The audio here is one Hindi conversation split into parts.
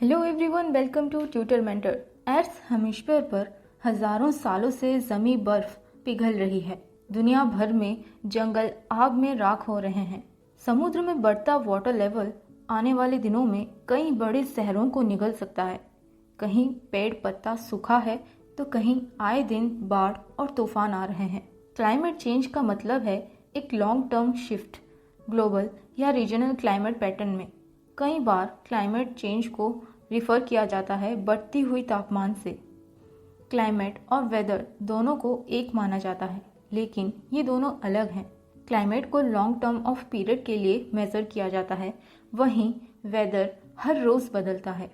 Hello everyone, welcome to Tutor Mentor. Earth hemisphere पर हजारों सालों से जमी बर्फ पिघल रही है। दुनिया भर में जंगल आग में राख हो रहे हैं। समुद्र में बढ़ता वाटर लेवल आने वाले दिनों में कई बड़े शहरों को निगल सकता है। कहीं पेड़ पत्ता सूखा है तो कहीं आए दिन बाढ़ और तूफान आ रहे हैं। क्लाइमेट चेंज का मतलब है एक लॉन्ग टर्म शिफ्ट ग्लोबल या रीजनल क्लाइमेट पैटर्न में। कई बार क्लाइमेट चेंज को रिफ़र किया जाता है बढ़ती हुई तापमान से। क्लाइमेट और वेदर दोनों को एक माना जाता है, लेकिन ये दोनों अलग हैं। क्लाइमेट को लॉन्ग टर्म ऑफ पीरियड के लिए मेज़र किया जाता है, वहीं वेदर हर रोज़ बदलता है।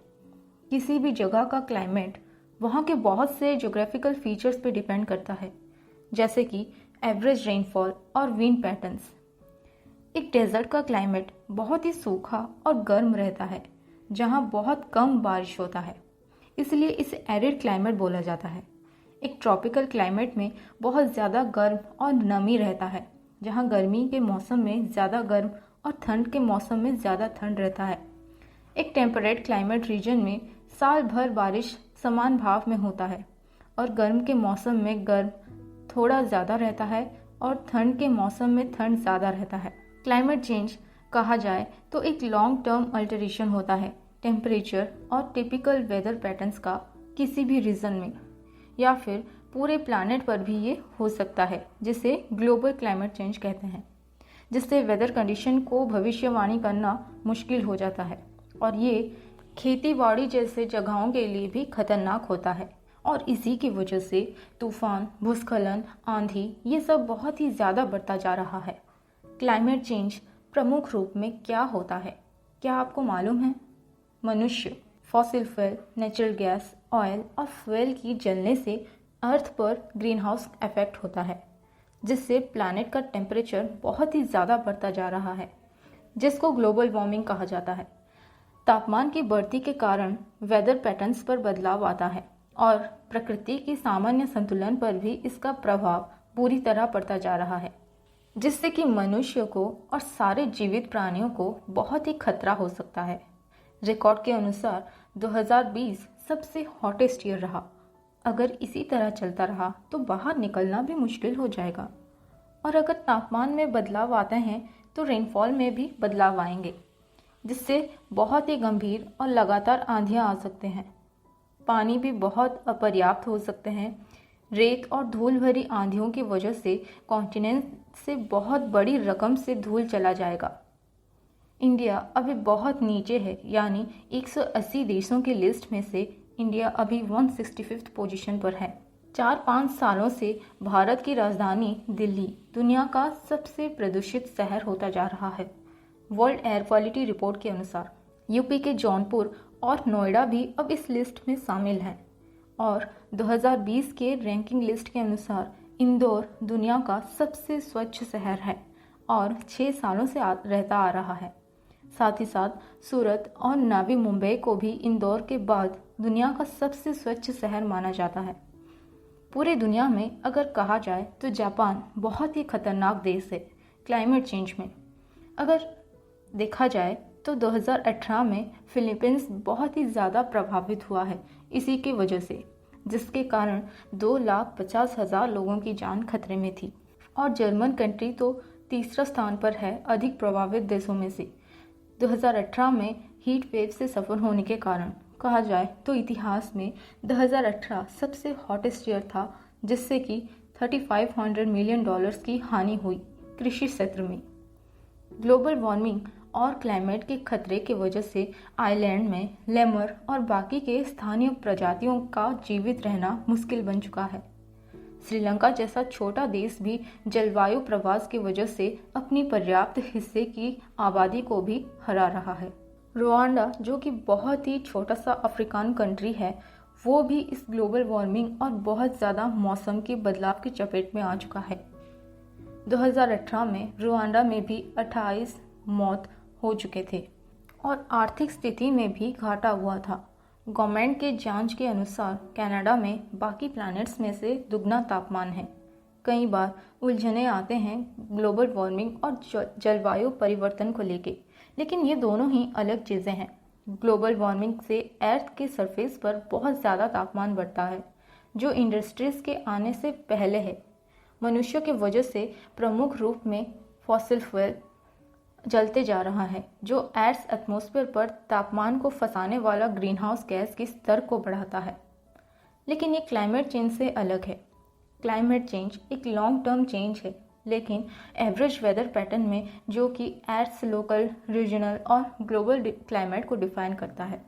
किसी भी जगह का क्लाइमेट वहाँ के बहुत से ज्योग्राफिकल फीचर्स पे डिपेंड करता है, जैसे कि एवरेज रेनफॉल और विंड पैटर्न्स। एक डेजर्ट का क्लाइमेट बहुत ही सूखा और गर्म रहता है, जहाँ बहुत कम बारिश होता है, इसलिए इसे एरिड क्लाइमेट बोला जाता है। एक ट्रॉपिकल क्लाइमेट में बहुत ज़्यादा गर्म और नमी रहता है, जहाँ गर्मी के मौसम में ज़्यादा गर्म और ठंड के मौसम में ज़्यादा ठंड रहता है। एक टेम्परेट क्लाइमेट रीजन में साल भर बारिश समान भाव में होता है और गर्म के मौसम में गर्म थोड़ा ज़्यादा रहता है और ठंड के मौसम में ठंड ज़्यादा रहता है। क्लाइमेट चेंज कहा जाए तो एक लॉन्ग टर्म अल्टरेशन होता है टेम्परेचर और टिपिकल वेदर पैटर्न्स का किसी भी रीजन में, या फिर पूरे प्लानट पर भी ये हो सकता है, जिसे ग्लोबल क्लाइमेट चेंज कहते हैं, जिससे वेदर कंडीशन को भविष्यवाणी करना मुश्किल हो जाता है और ये खेतीबाड़ी जैसे जगहों के लिए भी खतरनाक होता है। और इसी की वजह से तूफान, भूस्खलन, आंधी ये सब बहुत ही ज़्यादा बढ़ता जा रहा है। क्लाइमेट चेंज प्रमुख रूप में क्या होता है, क्या आपको मालूम है? मनुष्य, fossil fuel, natural gas, oil और फ्यूल की जलने से अर्थ पर ग्रीन हाउस इफेक्ट होता है, जिससे प्लैनेट का टेम्परेचर बहुत ही ज़्यादा बढ़ता जा रहा है, जिसको ग्लोबल वार्मिंग कहा जाता है। तापमान की बढ़ती के कारण वेदर पैटर्न्स पर बदलाव आता है और प्रकृति की सामान्य संतुलन पर भी इसका प्रभाव बुरी तरह पड़ता जा रहा है, जिससे कि मनुष्य को और सारे जीवित प्राणियों को बहुत ही खतरा हो सकता है। रिकॉर्ड के अनुसार 2020 सबसे हॉटेस्ट ईयर रहा। अगर इसी तरह चलता रहा तो बाहर निकलना भी मुश्किल हो जाएगा। और अगर तापमान में बदलाव आते हैं तो रेनफॉल में भी बदलाव आएंगे, जिससे बहुत ही गंभीर और लगातार आंधियां आ सकते हैं। पानी भी बहुत अपर्याप्त हो सकते हैं। रेत और धूल भरी आंधियों की वजह से कॉन्टिनेंट से बहुत बड़ी रकम से धूल चला जाएगा। इंडिया अभी बहुत नीचे है, यानी 180 देशों की लिस्ट में से इंडिया अभी 165th पोजीशन पर है। 4-5 सालों से भारत की राजधानी दिल्ली दुनिया का सबसे प्रदूषित शहर होता जा रहा है। वर्ल्ड एयर क्वालिटी रिपोर्ट के अनुसार यूपी के जौनपुर और नोएडा भी अब इस लिस्ट में शामिल हैं। और 2020 के रैंकिंग लिस्ट के अनुसार इंदौर दुनिया का सबसे स्वच्छ शहर है और 6 सालों से रहता आ रहा है। साथ ही साथ सूरत और नवी मुंबई को भी इंदौर के बाद दुनिया का सबसे स्वच्छ शहर माना जाता है। पूरे दुनिया में अगर कहा जाए तो जापान बहुत ही खतरनाक देश है क्लाइमेट चेंज में। अगर देखा जाए तो 2018 में फिलीपींस बहुत ही ज़्यादा प्रभावित हुआ है इसी की वजह से, जिसके कारण 2,50,000 लोगों की जान खतरे में थी। और जर्मन कंट्री तो तीसरा स्थान पर है अधिक प्रभावित देशों में से। 2018 में हीट वेव से सफ़र होने के कारण कहा जाए तो इतिहास में 2018 सबसे हॉटेस्ट ईयर था, जिससे कि $3,500 मिलियन की हानि हुई कृषि क्षेत्र में। ग्लोबल वार्मिंग और क्लाइमेट के खतरे की वजह से आइलैंड में लेमर और बाकी के स्थानीय प्रजातियों का जीवित रहना मुश्किल बन चुका है। श्रीलंका जैसा छोटा देश भी जलवायु प्रवास की वजह से अपनी पर्याप्त हिस्से की आबादी को भी हरा रहा है। रुवांडा, जो कि बहुत ही छोटा सा अफ्रीकन कंट्री है, वो भी इस ग्लोबल वार्मिंग और बहुत ज़्यादा मौसम के बदलाव की चपेट में आ चुका है। 2018 में रुवांडा में भी 28 मौत हो चुके थे और आर्थिक स्थिति में भी घाटा हुआ था। गवर्नमेंट के जांच के अनुसार कनाडा में बाकी प्लैनेट्स में से दुगना तापमान है। कई बार उलझने आते हैं ग्लोबल वार्मिंग और जलवायु परिवर्तन को लेके, लेकिन ये दोनों ही अलग चीज़ें हैं। ग्लोबल वार्मिंग से अर्थ के सरफेस पर बहुत ज़्यादा तापमान बढ़ता है, जो इंडस्ट्रीज के आने से पहले है। मनुष्यों की वजह से प्रमुख रूप में फॉसिल फ्यूल जलते जा रहा है, जो अर्थ एटमॉस्फेयर पर तापमान को फंसाने वाला ग्रीनहाउस गैस के स्तर को बढ़ाता है। लेकिन ये क्लाइमेट चेंज से अलग है। क्लाइमेट चेंज एक लॉन्ग टर्म चेंज है, लेकिन एवरेज वेदर पैटर्न में, जो कि अर्थ लोकल, रीजनल और ग्लोबल क्लाइमेट को डिफाइन करता है,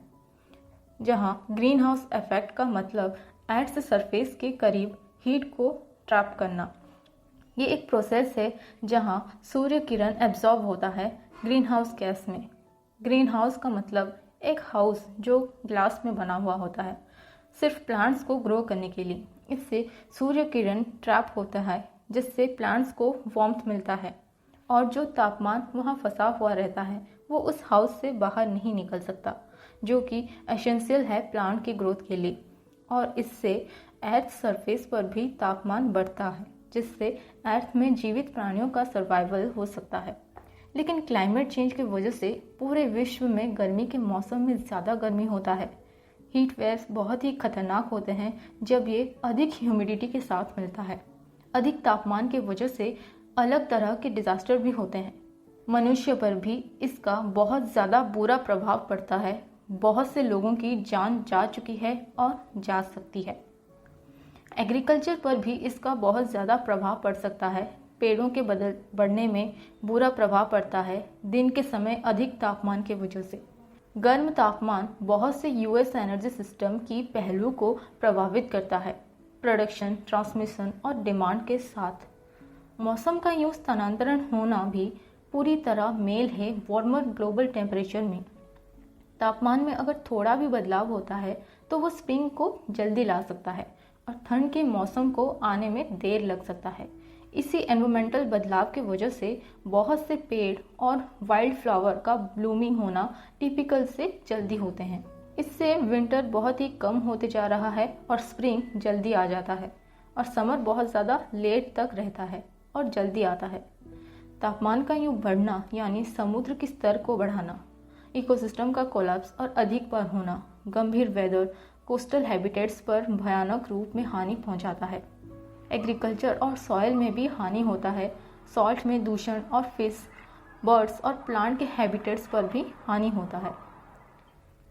जहाँ ग्रीन हाउस इफेक्ट का मतलब अर्थ सरफेस के करीब हीट को ट्रैप करना। ये एक प्रोसेस है जहाँ सूर्य किरण एब्जॉर्ब होता है ग्रीन हाउस गैस में। ग्रीन हाउस का मतलब एक हाउस जो ग्लास में बना हुआ होता है, सिर्फ प्लांट्स को ग्रो करने के लिए। इससे सूर्य किरण ट्रैप होता है, जिससे प्लांट्स को वार्मथ मिलता है, और जो तापमान वहाँ फंसा हुआ रहता है वो उस हाउस से बाहर नहीं निकल सकता, जो कि एसेंशियल है प्लांट की ग्रोथ के लिए। और इससे अर्थ सरफेस पर भी तापमान बढ़ता है, जिससे अर्थ में जीवित प्राणियों का सर्वाइवल हो सकता है। लेकिन क्लाइमेट चेंज की वजह से पूरे विश्व में गर्मी के मौसम में ज़्यादा गर्मी होता है। हीट वेव्स बहुत ही खतरनाक होते हैं जब ये अधिक ह्यूमिडिटी के साथ मिलता है। अधिक तापमान की वजह से अलग तरह के डिजास्टर भी होते हैं। मनुष्य पर भी इसका बहुत ज़्यादा बुरा प्रभाव पड़ता है। बहुत से लोगों की जान जा चुकी है और जा सकती है। एग्रीकल्चर पर भी इसका बहुत ज़्यादा प्रभाव पड़ सकता है। पेड़ों के बढ़ने में बुरा प्रभाव पड़ता है दिन के समय अधिक तापमान की वजह से। गर्म तापमान बहुत से यूएस एनर्जी सिस्टम की पहलू को प्रभावित करता है, प्रोडक्शन, ट्रांसमिशन और डिमांड के साथ। मौसम का यूँ स्थानांतरण होना भी पूरी तरह मेल है वार्मर ग्लोबल टेम्परेचर में। तापमान में अगर थोड़ा भी बदलाव होता है तो वो स्प्रिंग को जल्दी ला सकता है और ठंड के मौसम को आने में देर लग सकता है। इसी एनवायरमेंटल बदलाव की वजह से बहुत से पेड़ और वाइल्ड फ्लावर का ब्लूमिंग होना टिपिकल से जल्दी होते हैं। इससे विंटर बहुत ही कम होते जा रहा है और स्प्रिंग जल्दी आ जाता है, और समर बहुत ज़्यादा लेट तक रहता है और जल्दी आता है। तापमान का यूँ बढ़ना यानी समुद्र के स्तर को बढ़ाना, इकोसिस्टम का कोलैप्स और अधिक बार होना, गंभीर वेदर, कोस्टल हैबिटेट्स पर भयानक रूप में हानि पहुंचाता है। एग्रीकल्चर और सॉइल में भी हानि होता है। सॉल्ट में दूषण और फिश, बर्ड्स और प्लांट के हैबिटेट्स पर भी हानि होता है।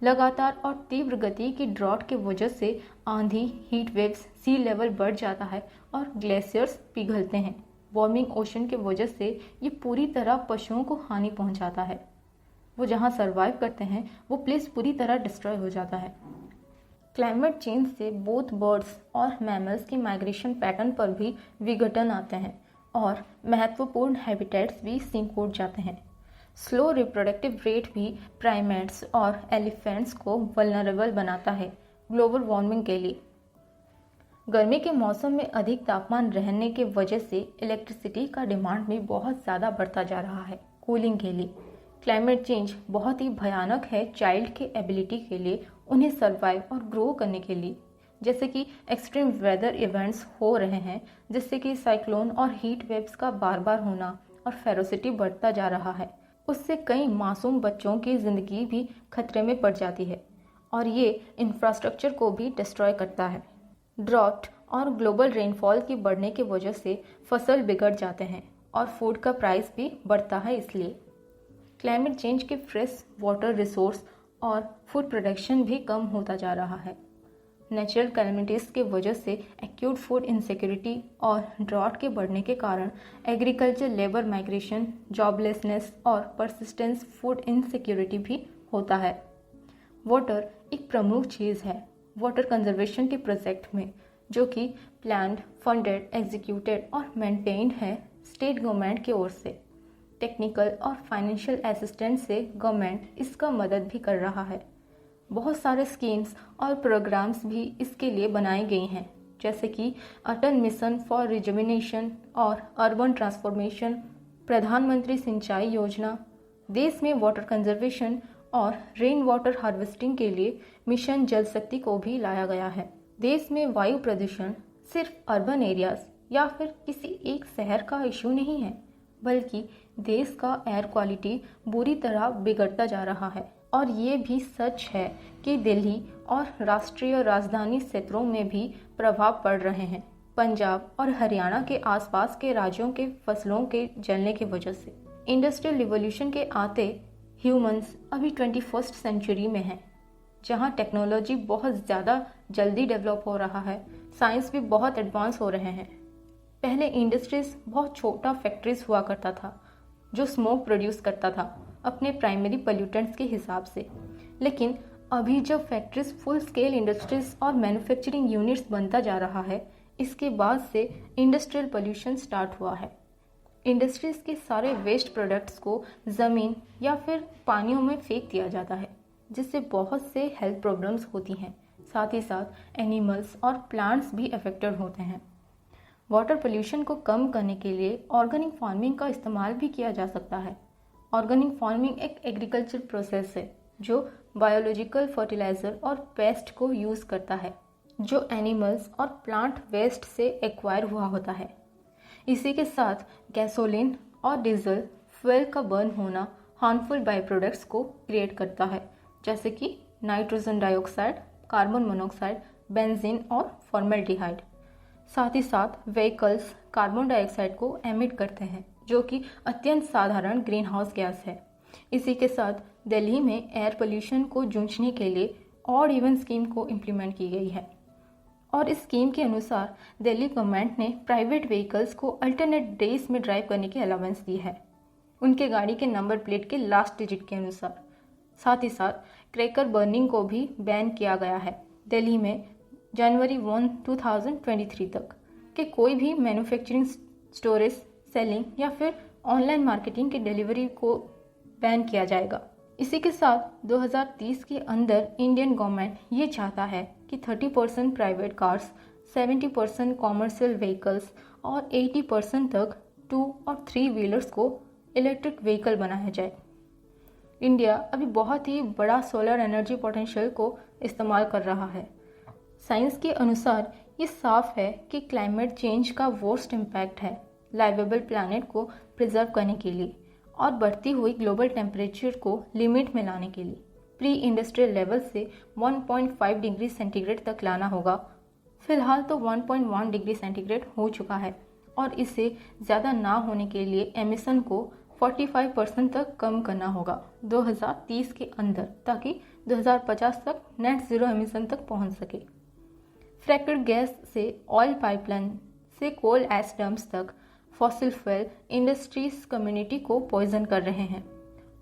लगातार और तीव्र गति की ड्रॉट की वजह से आंधी, हीट वेव्स, सी लेवल बढ़ जाता है और ग्लेशियर्स पिघलते हैं। वार्मिंग ओशन की वजह से ये पूरी तरह पशुओं को हानि पहुंचाता है। वो जहाँ सर्वाइव करते हैं वो प्लेस पूरी तरह डिस्ट्रॉय हो जाता है। क्लाइमेट चेंज से बोथ बर्ड्स और मैमल्स की माइग्रेशन पैटर्न पर भी विघटन आते हैं और महत्वपूर्ण हैबिटेट्स भी सिंक जाते हैं। स्लो रिप्रोडक्टिव रेट भी प्राइमेट्स और एलिफेंट्स को वल्नरेबल बनाता है ग्लोबल वार्मिंग के लिए। गर्मी के मौसम में अधिक तापमान रहने की वजह से इलेक्ट्रिसिटी का डिमांड भी बहुत ज़्यादा बढ़ता जा रहा है कूलिंग के लिए। क्लाइमेट चेंज बहुत ही भयानक है चाइल्ड के एबिलिटी के लिए, उन्हें सर्वाइव और ग्रो करने के लिए। जैसे कि एक्सट्रीम वेदर इवेंट्स हो रहे हैं, जिससे कि साइक्लोन और हीट वेव्स का बार बार होना और फेरोसिटी बढ़ता जा रहा है। उससे कई मासूम बच्चों की ज़िंदगी भी खतरे में पड़ जाती है और ये इंफ्रास्ट्रक्चर को भी डिस्ट्रॉय करता है। ड्रॉट और ग्लोबल रेनफॉल की बढ़ने की वजह से फसल बिगड़ जाते हैं और फूड का प्राइस भी बढ़ता है। इसलिए क्लाइमेट चेंज के फ्रेश वाटर रिसोर्स और फूड प्रोडक्शन भी कम होता जा रहा है। नेचुरल कैलेमिटीज़ की वजह से एक्यूट फूड इनसिक्योरिटी और ड्रॉट के बढ़ने के कारण एग्रीकल्चर लेबर माइग्रेशन, जॉबलेसनेस और परसिस्टेंस फूड इनसिक्योरिटी भी होता है। वाटर एक प्रमुख चीज़ है वाटर कंजर्वेशन के प्रोजेक्ट में, जो कि प्लान्ड, फंडेड, एग्जीक्यूटेड और मेंटेन्ड है स्टेट गवर्नमेंट की ओर से। टेक्निकल और फाइनेंशियल असिस्टेंस से गवर्नमेंट इसका मदद भी कर रहा है। बहुत सारे स्कीम्स और प्रोग्राम्स भी इसके लिए बनाई गई हैं, जैसे कि अटल मिशन फॉर रिजुविनेशन और अर्बन ट्रांसफॉर्मेशन, प्रधानमंत्री सिंचाई योजना। देश में वाटर कंजर्वेशन और रेन वाटर हार्वेस्टिंग के लिए मिशन जल शक्ति को भी लाया गया है। देश में वायु प्रदूषण सिर्फ अर्बन एरियाज या फिर किसी एक शहर का इशू नहीं है, बल्कि देश का एयर क्वालिटी बुरी तरह बिगड़ता जा रहा है और ये भी सच है कि दिल्ली और राष्ट्रीय राजधानी क्षेत्रों में भी प्रभाव पड़ रहे हैं, पंजाब और हरियाणा के आसपास के राज्यों के फसलों के जलने की वजह से। इंडस्ट्रियल रिवॉल्यूशन के आते ह्यूमंस अभी 21st सेंचुरी में हैं, जहां टेक्नोलॉजी बहुत ज़्यादा जल्दी डेवलप हो रहा है, साइंस भी बहुत एडवांस हो रहे हैं। पहले इंडस्ट्रीज बहुत छोटा फैक्ट्रीज हुआ करता था जो स्मोक प्रोड्यूस करता था अपने प्राइमरी पोल्यूटेंट्स के हिसाब से, लेकिन अभी जब फैक्ट्रीज फुल स्केल इंडस्ट्रीज और मैन्युफैक्चरिंग यूनिट्स बनता जा रहा है, इसके बाद से इंडस्ट्रियल पोल्यूशन स्टार्ट हुआ है। इंडस्ट्रीज के सारे वेस्ट प्रोडक्ट्स को ज़मीन या फिर पानियों में फेंक दिया जाता है, जिससे बहुत से हेल्थ प्रॉब्लम्स होती हैं। साथ ही साथ एनिमल्स और प्लांट्स भी अफेक्टेड होते हैं। वाटर पोल्यूशन को कम करने के लिए ऑर्गेनिक फार्मिंग का इस्तेमाल भी किया जा सकता है। ऑर्गेनिक फार्मिंग एक एग्रीकल्चर प्रोसेस है जो बायोलॉजिकल फर्टिलाइज़र और पेस्ट को यूज़ करता है, जो एनिमल्स और प्लांट वेस्ट से एक्वायर हुआ होता है। इसी के साथ गैसोलीन और डीजल फ्यूल का बर्न होना हार्मफुल बाई प्रोडक्ट्स को क्रिएट करता है, जैसे कि nitrogen dioxide, carbon monoxide, benzene और फॉर्मेल्डिहाइड। साथ ही साथ व्हीकल्स कार्बन डाइऑक्साइड को एमिट करते हैं, जो कि अत्यंत साधारण ग्रीन हाउस गैस है। इसी के साथ दिल्ली में एयर पोल्यूशन को जूझने के लिए ऑड इवन स्कीम को इम्प्लीमेंट की गई है, और इस स्कीम के अनुसार दिल्ली गवर्नमेंट ने प्राइवेट व्हीकल्स को अल्टरनेट डेज में ड्राइव करने की अलाउंस दी है, उनके गाड़ी के नंबर प्लेट के लास्ट डिजिट के अनुसार। साथ ही साथ क्रैकर बर्निंग को भी बैन किया गया है दिल्ली में जनवरी 1, 2023 तक कि कोई भी मैन्युफैक्चरिंग, स्टोरेज, सेलिंग या फिर ऑनलाइन मार्केटिंग की डिलीवरी को बैन किया जाएगा। इसी के साथ 2030 के अंदर इंडियन गवर्नमेंट ये चाहता है कि 30% प्राइवेट कार्स, 70% कॉमर्शियल व्हीकल्स और 80% तक 2 और 3 व्हीलर्स को इलेक्ट्रिक व्हीकल बनाया जाए। इंडिया अभी बहुत ही बड़ा सोलर एनर्जी पोटेंशियल को इस्तेमाल कर रहा है। साइंस के अनुसार ये साफ है कि क्लाइमेट चेंज का वर्स्ट इम्पैक्ट है लाइवेबल प्लैनेट को प्रिजर्व करने के लिए और बढ़ती हुई ग्लोबल टेम्परेचर को लिमिट में लाने के लिए प्री इंडस्ट्रियल लेवल से 1.5 डिग्री सेंटीग्रेड तक लाना होगा। फिलहाल तो 1.1 डिग्री सेंटीग्रेड हो चुका है और इसे ज़्यादा ना होने के लिए एमिशन को 45% तक कम करना होगा 2030 के अंदर, ताकि 2050 तक नेट ज़ीरो एमिशन तक पहुंच सके। फ्रैक्ड गैस से ऑयल पाइपलाइन से कोल एश डंप्स तक फॉसिल फ्यूल इंडस्ट्रीज कम्युनिटी को पॉइजन कर रहे हैं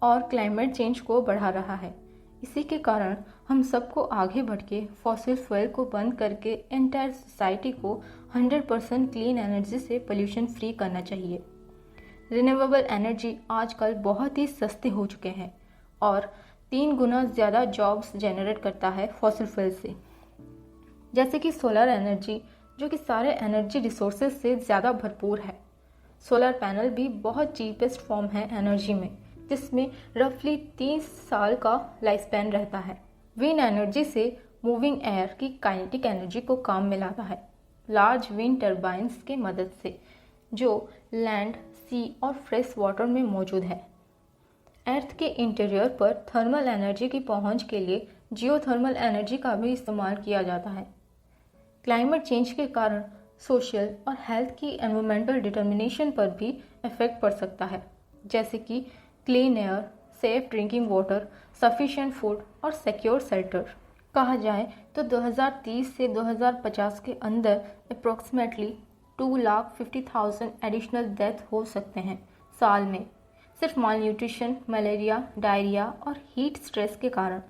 और क्लाइमेट चेंज को बढ़ा रहा है। इसी के कारण हम सबको आगे बढ़ के फॉसिल फ्यूल को बंद करके एंटायर सोसाइटी को 100% क्लीन एनर्जी से पोल्यूशन फ्री करना चाहिए। रिन्यूएबल एनर्जी आजकल बहुत ही सस्ते हो चुके हैं और 3 गुना ज़्यादा जॉब्स जनरेट करता है फॉसिल फ्यूल से, जैसे कि सोलर एनर्जी, जो कि सारे एनर्जी रिसोर्सेज से ज़्यादा भरपूर है। सोलर पैनल भी बहुत चीपेस्ट फॉर्म है एनर्जी में, जिसमें रफली 30 साल का लाइफ स्पैन रहता है। विंड एनर्जी से मूविंग एयर की काइनेटिक एनर्जी को काम में लाता है लार्ज विंड टर्बाइंस के मदद से, जो लैंड, सी और फ्रेश वाटर में मौजूद है। अर्थ के इंटीरियर पर थर्मल एनर्जी की पहुंच के लिए जियोथर्मल एनर्जी का भी इस्तेमाल किया जाता है। क्लाइमेट चेंज के कारण सोशल और हेल्थ की एनवायरमेंटल डिटर्मिनेशन पर भी इफेक्ट पड़ सकता है, जैसे कि clean air, safe drinking water, sufficient food और सिक्योर शेल्टर। कहा जाए तो 2030 से 2050 के अंदर अप्रॉक्सीमेटली 2,50,000 एडिशनल डेथ हो सकते हैं साल में, सिर्फ मालन्यूट्रिशन, मलेरिया, डायरिया और हीट स्ट्रेस के कारण।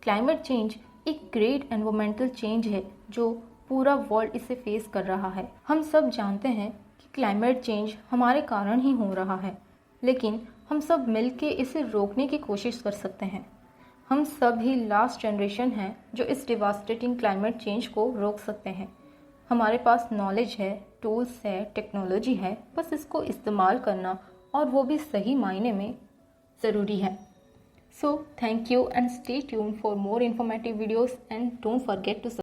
क्लाइमेट चेंज एक ग्रेट एनवायरमेंटल चेंज है जो पूरा वर्ल्ड इसे फेस कर रहा है। हम सब जानते हैं कि क्लाइमेट चेंज हमारे कारण ही हो रहा है, लेकिन हम सब मिलके इसे रोकने की कोशिश कर सकते हैं। हम सब ही लास्ट जनरेशन हैं जो इस डिवास्टेटिंग क्लाइमेट चेंज को रोक सकते हैं। हमारे पास नॉलेज है, टूल्स है, टेक्नोलॉजी है, बस इसको इस्तेमाल करना, और वो भी सही मायने में ज़रूरी है। So thank you and stay tuned for more informative videos and don't forget to